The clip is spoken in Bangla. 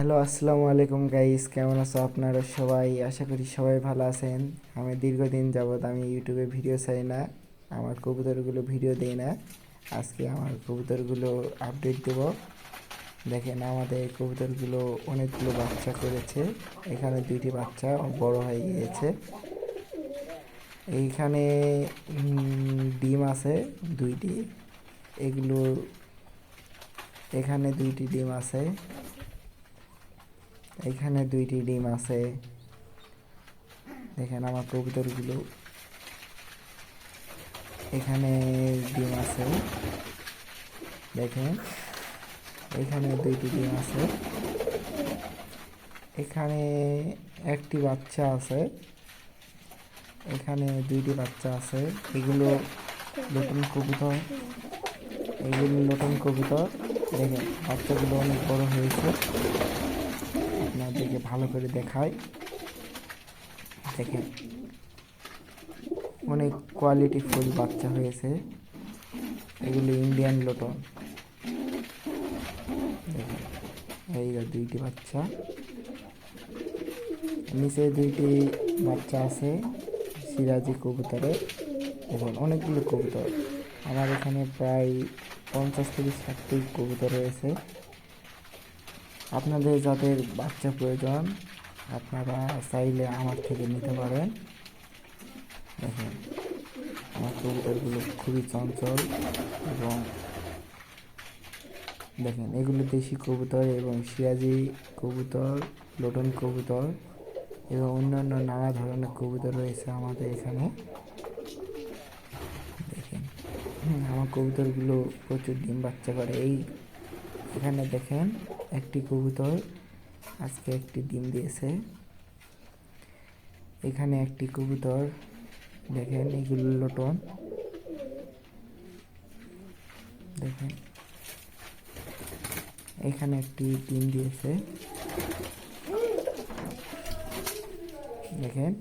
হ্যালো, আসসালামু আলাইকুম গাইস। কেমন আছো আপনারা সবাই? আশা করি সবাই ভালো আছেন। আমি দীর্ঘদিন যাবৎ আমি ইউটিউবে ভিডিও চাই না, আমার কবুতরগুলো ভিডিও দেই না। আজকে আমার কবুতরগুলো আপডেট দেব। দেখেন, আমাদের কবুতরগুলো অনেকগুলো বাচ্চা করেছে। এখানে দুইটি বাচ্চা বড় হয়ে গিয়েছে। এইখানে ডিম আছে দুইটি। এগুলো এখানে দুইটি ডিম আছে। এখানে দুইটি ডিম আছে। দেখেন আমার কবুতরগুলো, এখানে ডিম আছে। দেখেন, এখানে দুইটি ডিম আছে। এখানে একটি বাচ্চা আছে। এখানে দুইটি বাচ্চা আছে। এগুলো নতুন কবুতর। এগুলো নতুন কবুতর। দেখেন বাচ্চাগুলো অনেক বড় হয়েছে। আপনাদেরকে ভালো করে দেখাই। দেখেন অনেক কোয়ালিটি ফুল বাচ্চা হয়েছে। এগুলো ইন্ডিয়ান লোটন। দেখেন, এই দুইটি বাচ্চা, নিচে দুইটি বাচ্চা আছে সিরাজি কবুতরের। দেখুন অনেকগুলো কবুতর। আমার এখানে প্রায় 50 থেকে 60টি কবুতর রয়েছে। আপনাদের যাদের বাচ্চা প্রয়োজন আপনারা চাইলে আমার থেকে নিতে পারেন। দেখেন আমার কবুতরগুলো খুবই চঞ্চল। এবং দেখেন এগুলো দেশি কবুতর এবং সিরাজি কবুতর, লোটন কবুতর এবং অন্যান্য নানা ধরনের কবুতর রয়েছে আমাদের এখানে। দেখেন আমার কবুতরগুলো প্রচুর ডিম বাচ্চা করে। এখানে দেখেন একটি কবুতর আজকে একটি ডিম দিয়েছে। এখানে একটি কবুতর, দেখেন এগুলো লোটন। দেখেন এখানে একটি ডিম দিয়েছে। দেখেন